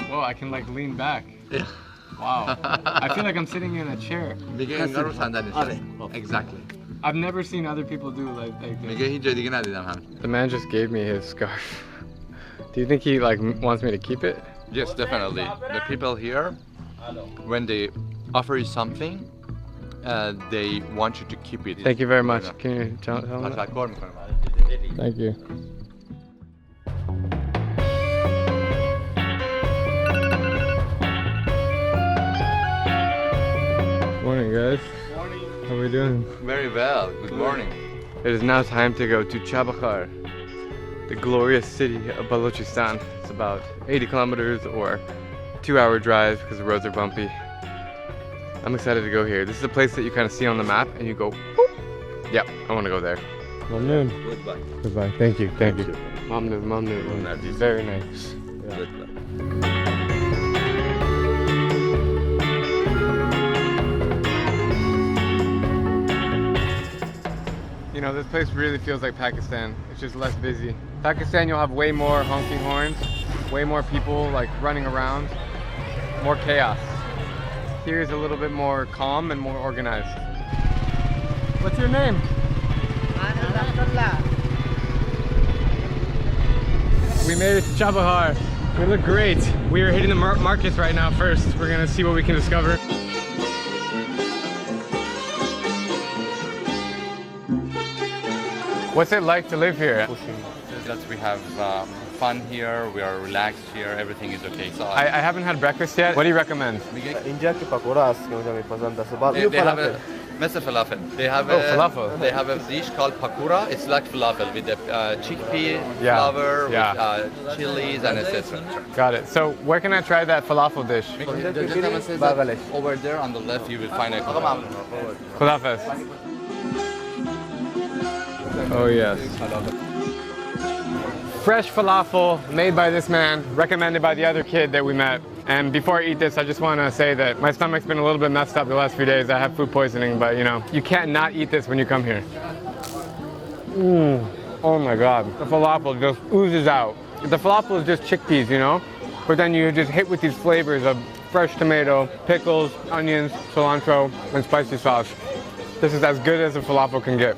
Whoa, I can like lean back. Yeah. Wow. I feel like I'm sitting in a chair. Exactly. I've never seen other people do like this. The man just gave me his scarf. Do you think he like wants me to keep it? Yes, definitely. The people here, when they offer you something, they want you to keep it. Thank you very much. Can you tell me? Thank you. Morning, guys. Morning. How are we doing? Very well. Good morning. It is now time to go to Chabakar, the glorious city of Baluchistan. It's about 80 kilometers or 2-hour drive because the roads are bumpy. I'm excited to go here. This is a place that you kind of see on the map and you go, boop. Yep, I want to go there. Mamnoon. Goodbye. Goodbye. Thank you. Thank you. Mamnoon. Very nice. Yeah. Goodbye. You know, this place really feels like Pakistan. It's just less busy. Pakistan, you'll have way more honking horns, way more people like running around, more chaos. Here is a little bit more calm and more organized. What's your name? We made it to Chabahar. We look great. We are hitting the markets right now first. We're gonna see what we can discover. What's it like to live here? That we have fun here, we are relaxed here, everything is okay. So I haven't had breakfast yet. What do you recommend? They have a falafel. They have falafel. They have a dish called pakura. It's like falafel with the chickpea flour, with chilies and etc. Got it. So where can I try that falafel dish? The gentleman says that over there on the left you will find a Falafel. Oh yes. Fresh falafel made by this man, recommended by the other kid that we met. And before I eat this, I just want to say that my stomach's been a little bit messed up the last few days. I have food poisoning, but you know, you can't not eat this when you come here. Oh my God, the falafel just oozes out. The falafel is just chickpeas, you know? But then you just hit with these flavors of fresh tomato, pickles, onions, cilantro, and spicy sauce. This is as good as a falafel can get.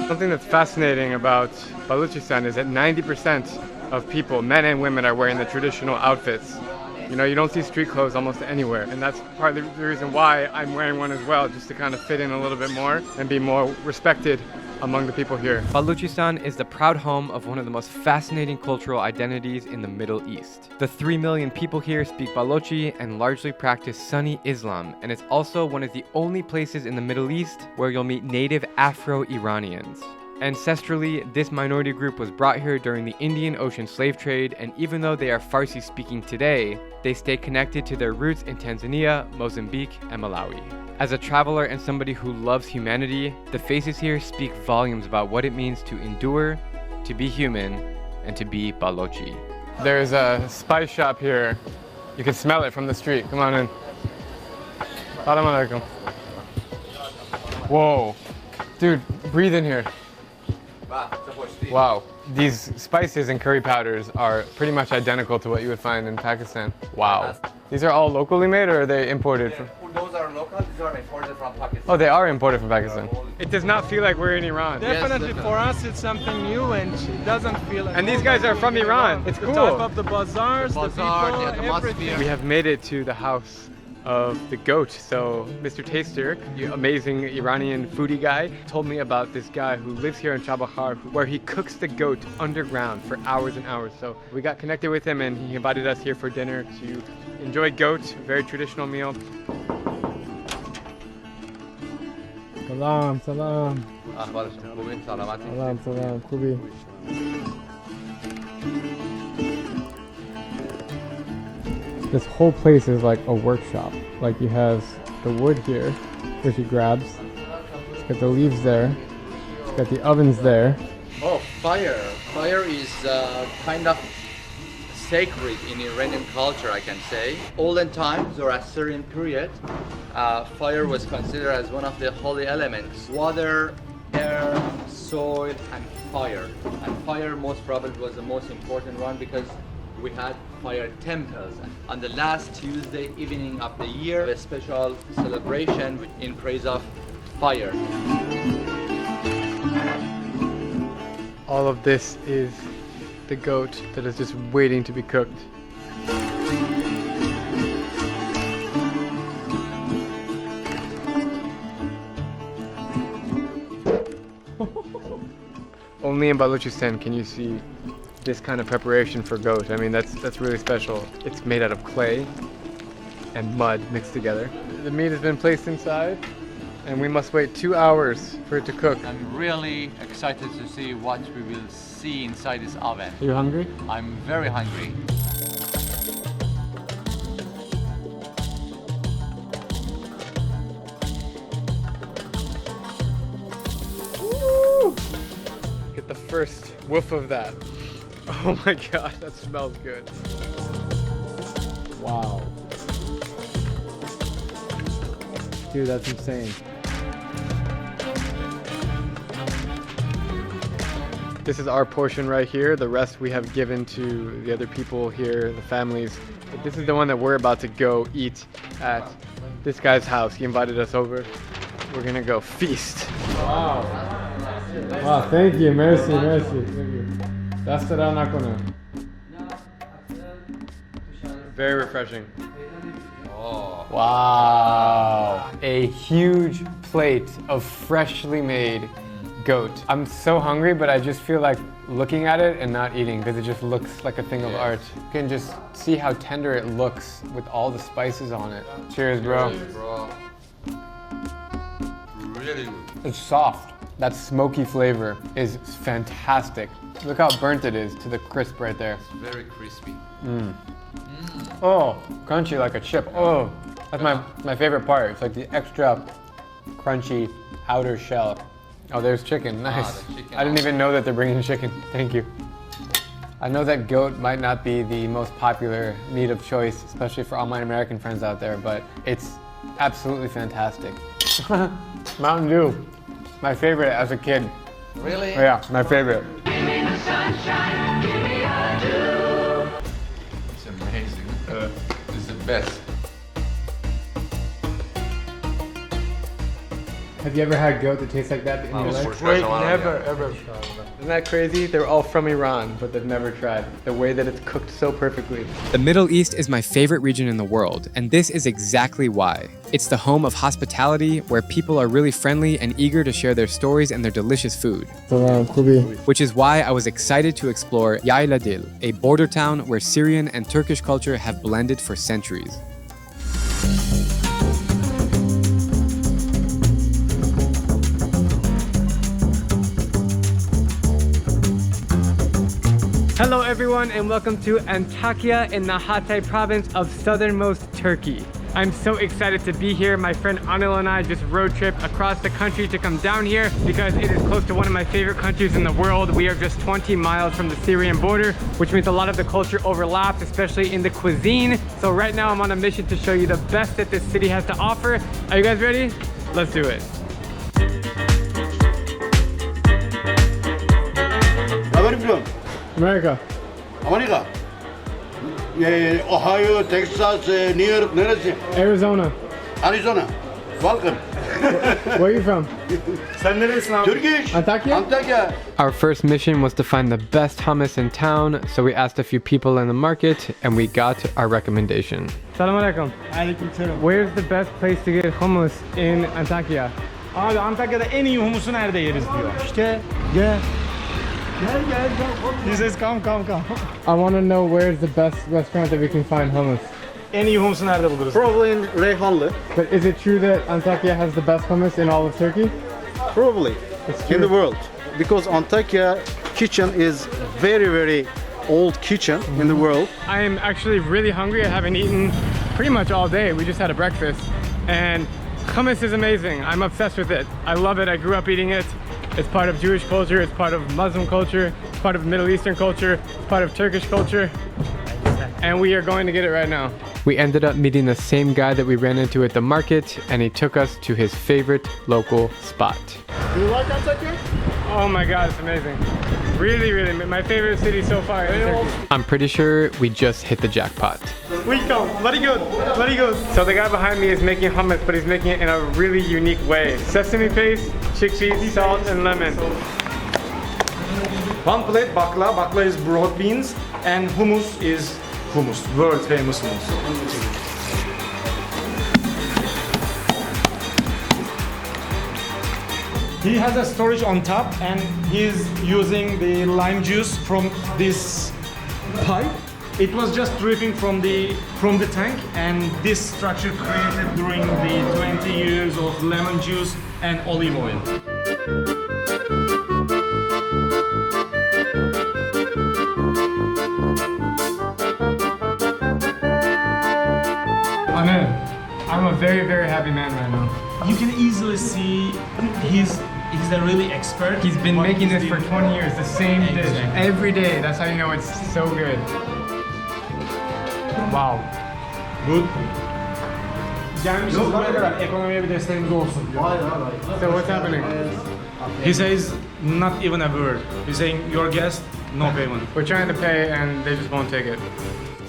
Something that's fascinating about Baluchistan is that 90% of people, men and women, are wearing the traditional outfits. You know, you don't see street clothes almost anywhere, and that's part of the reason why I'm wearing one as well, just to kind of fit in a little bit more and be more respected among the people here. Baluchistan is the proud home of one of the most fascinating cultural identities in the Middle East. The 3 million people here speak Balochi and largely practice Sunni Islam, and it's also one of the only places in the Middle East where you'll meet native Afro-Iranians. Ancestrally, this minority group was brought here during the Indian Ocean slave trade, and even though they are Farsi speaking today, they stay connected to their roots in Tanzania, Mozambique, and Malawi. As a traveler and somebody who loves humanity, the faces here speak volumes about what it means to endure, to be human, and to be Balochi. There's a spice shop here. You can smell it from the street. Come on in. Assalamu alaikum. Whoa. Dude, breathe in here. Wow. These spices and curry powders are pretty much identical to what you would find in Pakistan. Wow. These are all locally made, or are they imported from? Those are local, these are imported from Pakistan. Oh, they are imported from Pakistan. It does not feel like we're in Iran. Definitely, for us it's something new and it doesn't feel like... And these guys are from Iran. It's cool. The type of the bazaars, the people, everything. We have made it to the house of the goat. So Mr. Taster, the amazing Iranian foodie guy, told me about this guy who lives here in Chabahar, where he cooks the goat underground for hours and hours. So we got connected with him and he invited us here for dinner to enjoy goat, a very traditional meal. Salam, salam. Salam, salam, Kubi. This whole place is like a workshop. Like you have the wood here, which he grabs. He's got the leaves there. He's got the ovens there. Oh, fire. Fire is kind of sacred in Iranian culture, I can say. Olden times or Syrian period, fire was considered as one of the holy elements. Water, air, soil, and fire. And fire most probably was the most important one because we had fire temples. On the last Tuesday evening of the year, a special celebration in praise of fire. All of this is the goat that is just waiting to be cooked. Only in Baluchistan can you see this kind of preparation for goat. I mean, that's really special. It's made out of clay and mud mixed together. The meat has been placed inside, and we must wait 2 hours for it to cook. I'm really excited to see what we will see inside this oven. Are you hungry? I'm very hungry. Woo! Get the first whiff of that. Oh my god, that smells good. Wow. Dude, that's insane. This is our portion right here. The rest we have given to the other people here, the families. But this is the one that we're about to go eat at this guy's house. He invited us over. We're gonna go feast. Wow. Wow, thank you. Merci, merci. Thank you. Very refreshing. Oh. Wow. A huge plate of freshly made goat. I'm so hungry, but I just feel like looking at it and not eating because it just looks like a thing of art. You can just see how tender it looks with all the spices on it. Cheers, bro. Cheers, bro. Really good. It's soft. That smoky flavor is fantastic. Look how burnt it is to the crisp right there. It's very crispy. Oh, crunchy like a chip. Oh, that's my favorite part. It's like the extra crunchy outer shell. Oh, there's chicken. Nice. The chicken. I didn't even know that they're bringing chicken. Thank you. I know that goat might not be the most popular meat of choice, especially for all my American friends out there, but it's absolutely fantastic. Mountain Dew, my favorite as a kid. Really? Yeah, my favorite. It's amazing. It's the best. Have you ever had goat that tastes like that in your life? Wait, never, ever. Isn't that crazy? They're all from Iran, but they've never tried the way that it's cooked so perfectly. The Middle East is my favorite region in the world, and this is exactly why. It's the home of hospitality, where people are really friendly and eager to share their stories and their delicious food. Which is why I was excited to explore Yayladil, a border town where Syrian and Turkish culture have blended for centuries. Hello everyone and welcome to Antakya in the Hatay province of southernmost Turkey. I'm so excited to be here. My friend Anil and I just road tripped across the country to come down here because it is close to one of my favorite countries in the world. We are just 20 miles from the Syrian border, which means a lot of the culture overlaps, especially in the cuisine. So right now I'm on a mission to show you the best that this city has to offer. Are you guys ready? Let's do it. Where are you from? America. America? Ohio, Texas, New York, Arizona. Arizona. Welcome. Where are you from? Turkish. Antakya? Antakya. Our first mission was to find the best hummus in town, so we asked a few people in the market and we got our recommendation. Salam alaikum. Alaikum salam. Where's the best place to get hummus in Antakya? Abi Antakya'da en iyi humusu nerede yeriz diyor. İşte gel. Gel. He says come. I want to know where's the best restaurant that we can find hummus. En iyi humusu nerede buluruz? Probably in Reyhanlı. But is it true that Antakya has the best hummus in all of Turkey? Probably. It's true. In the world. Because Antakya kitchen is very old kitchen in the world. I am actually really hungry. I haven't eaten pretty much all day. We just had a breakfast. And hummus is amazing. I'm obsessed with it. I love it. I grew up eating it. It's part of Jewish culture, it's part of Muslim culture, it's part of Middle Eastern culture, it's part of Turkish culture. And we are going to get it right now. We ended up meeting the same guy that we ran into at the market, and he took us to his favorite local spot. Do you like Antakya? Oh my God, it's amazing. Really, my favorite city so far. I'm pretty sure we just hit the jackpot. Welcome, very good. So the guy behind me is making hummus, but he's making it in a really unique way. Sesame paste, chickpeas, salt, and lemon. One plate bakla. Bakla is broad beans, and hummus is hummus, world famous hummus. He has a storage on top and he's using the lime juice from this pipe. It was just dripping from the tank, and this structure created during the 20 years of lemon juice and olive oil. Anil, I'm a very happy man right now. You can easily see he's a really expert. He's been making this for 20 years, the same dish, every day. That's how you know it's so good. Wow. Good. Gelmişiz buraya kadar ekonomiye bir desteğimiz olsun. So what's happening? He says not even a word. He's saying your guest, no payment. We're trying to pay and they just won't take it.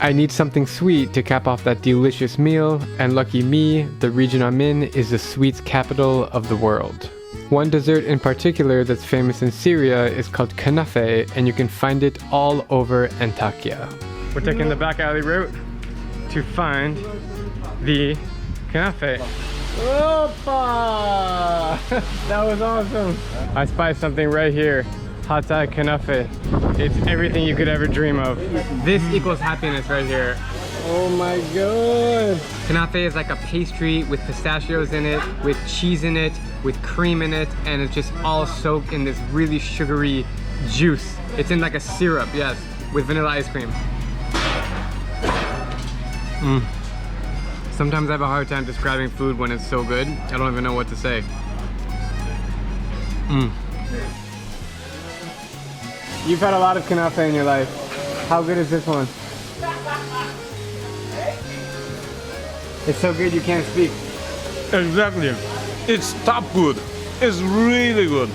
I need something sweet to cap off that delicious meal, and lucky me, the region I'm in is the sweets capital of the world. One dessert in particular that's famous in Syria is called kanafe, and you can find it all over Antakya. We're taking the back alley route to find the kanafe. Opa! That was awesome. I spied something right here. Hatay kanafe. It's everything you could ever dream of. This equals happiness right here. Oh my god. Kanafe is like a pastry with pistachios in it, with cheese in it, with cream in it, and it's just all soaked in this really sugary juice. It's in like a syrup, yes, with vanilla ice cream. Sometimes I have a hard time describing food when it's so good. I don't even know what to say. You've had a lot of kanafe in your life. How good is this one? It's so good you can't speak. Exactly. It's top good. It's really good.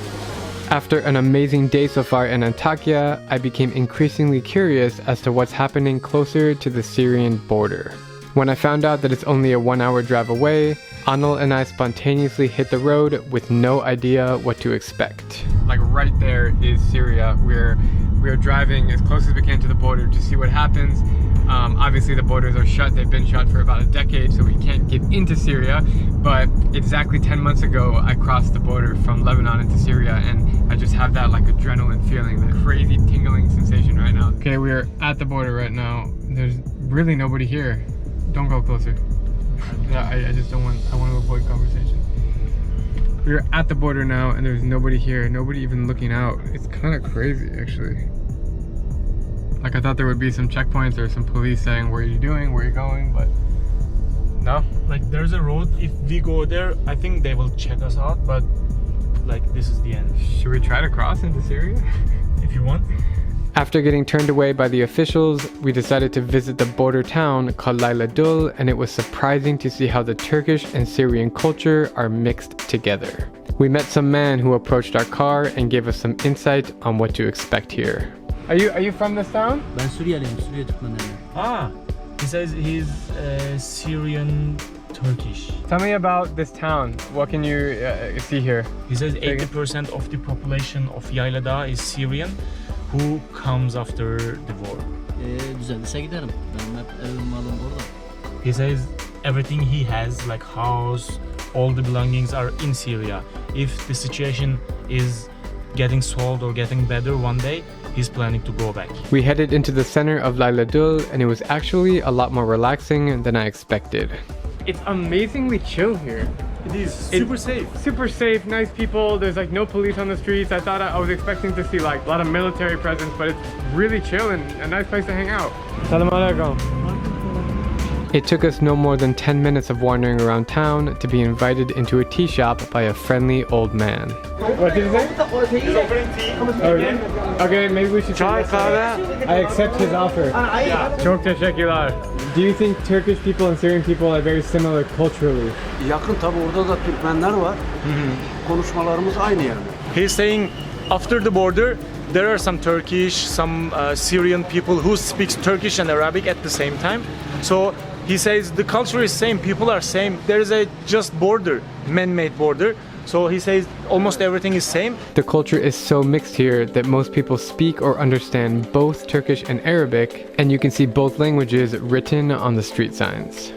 After an amazing day so far in Antakya, I became increasingly curious as to what's happening closer to the Syrian border. When I found out that it's only a 1-hour drive away, Anil and I spontaneously hit the road with no idea what to expect. Like right there is Syria. We're driving as close as we can to the border to see what happens. Obviously the borders are shut. They've been shut for about a decade, so we can't get into Syria. But exactly 10 months ago, I crossed the border from Lebanon into Syria, and I just have that like adrenaline feeling, that crazy tingling sensation right now. Okay, we're at the border right now. There's really nobody here. Don't go closer. Yeah, I just don't want, I want to avoid conversation. We're at the border now and there's nobody here, nobody even looking out. It's kind of crazy actually. Like I thought there would be some checkpoints or some police saying, where are you doing, where are you going, but no. Like there's a road, if we go there, I think they will check us out, but like this is the end. Should we try to cross into Syria? If you want. After getting turned away by the officials, we decided to visit the border town called Leyladul, and it was surprising to see how the Turkish and Syrian culture are mixed together. We met some man who approached our car and gave us some insight on what to expect here. Are you from this town? Ben Suriyeliyim, Suriye Türkmenlerinden. Ah, he says he's Syrian Turkish. Tell me about this town. What can you see here? He says 80% of the population of Yaylada is Syrian. Who comes after the war? Düzelse giderim. Benim hep evim malım burada. He says everything he has, like house, all the belongings are in Syria. If the situation is getting solved or getting better one day, he's planning to go back. We headed into the center of Leyladul, and it was actually a lot more relaxing than I expected. It's amazingly chill here. It is super safe. Super safe, nice people. There's like no police on the streets. I thought I was expecting to see like a lot of military presence, but it's really chill and a nice place to hang out. Salam alaikum. It took us no more than 10 minutes of wandering around town to be invited into a tea shop by a friendly old man. What did you say? He's offering tea. Okay, maybe we should try that. I accept his offer. Çok teşekkürler. Do you think Turkish people and Syrian people are very similar culturally? Yakın tabi, orada da Türkmenler var. Konuşmalarımız aynı yani. He's saying after the border there are some Turkish, some Syrian people who speaks Turkish and Arabic at the same time. So he says the culture is same, people are same. There is a just border, man-made border. So he says almost everything is same. The culture is so mixed here that most people speak or understand both Turkish and Arabic, and you can see both languages written on the street signs.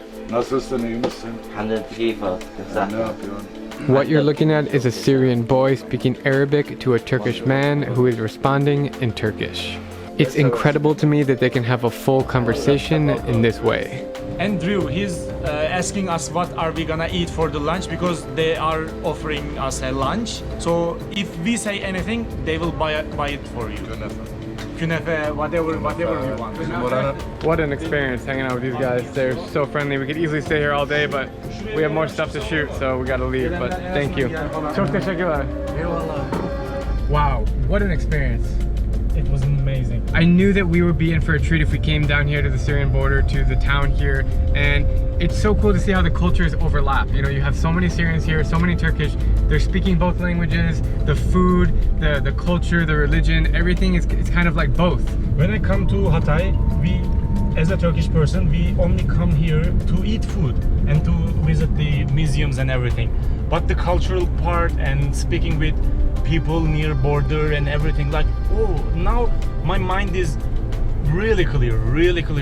What you're looking at is a Syrian boy speaking Arabic to a Turkish man who is responding in Turkish. It's incredible to me that they can have a full conversation in this way. And Drew, he's asking us what are we gonna eat for the lunch, because they are offering us a lunch. So if we say anything, they will buy it for you. Künefe, whatever we want. What an experience hanging out with these guys. They're so friendly. We could easily stay here all day, but we have more stuff to shoot, so we gotta leave. But thank you. Çok teşekkürler. Wow, what an experience. It was amazing. I knew that we would be in for a treat if we came down here to the Syrian border, to the town here, and it's so cool to see how the cultures overlap. You know, you have so many Syrians here, so many Turkish. They're speaking both languages, the food, the culture, the religion, everything is it's kind of like both. When I come to Hatay, as a Turkish person, we only come here to eat food and to visit the museums and everything. But the cultural part and speaking with people near border and everything, like, oh, now my mind is really clear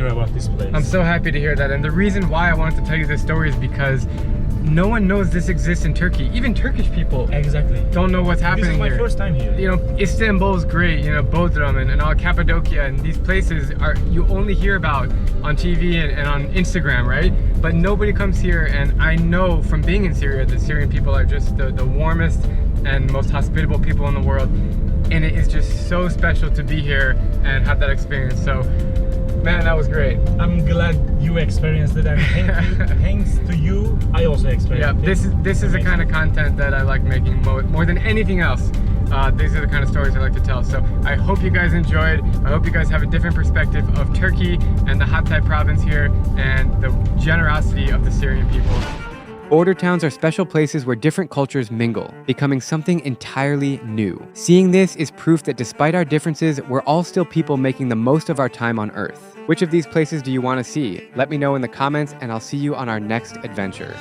about this place. I'm so happy to hear that, and the reason why I wanted to tell you this story is because no one knows this exists in Turkey. Even Turkish people don't know what's happening here. This is my first time here. You know, Istanbul's great, you know, Bodrum and all Cappadocia, and these places are you only hear about on TV and on Instagram, right? But nobody comes here, and I know from being in Syria that Syrian people are just the warmest and most hospitable people in the world, and it is just so special to be here and have that experience. So man, that was great. I'm glad you experienced it, and thanks to you, I also experienced it. Yeah, this is the kind of content that I like making more than anything else. These are the kind of stories I like to tell. So I hope you guys enjoyed. I hope you guys have a different perspective of Turkey and the Hatay province here and the generosity of the Syrian people. Border towns are special places where different cultures mingle, becoming something entirely new. Seeing this is proof that despite our differences, we're all still people making the most of our time on Earth. Which of these places do you want to see? Let me know in the comments, and I'll see you on our next adventure.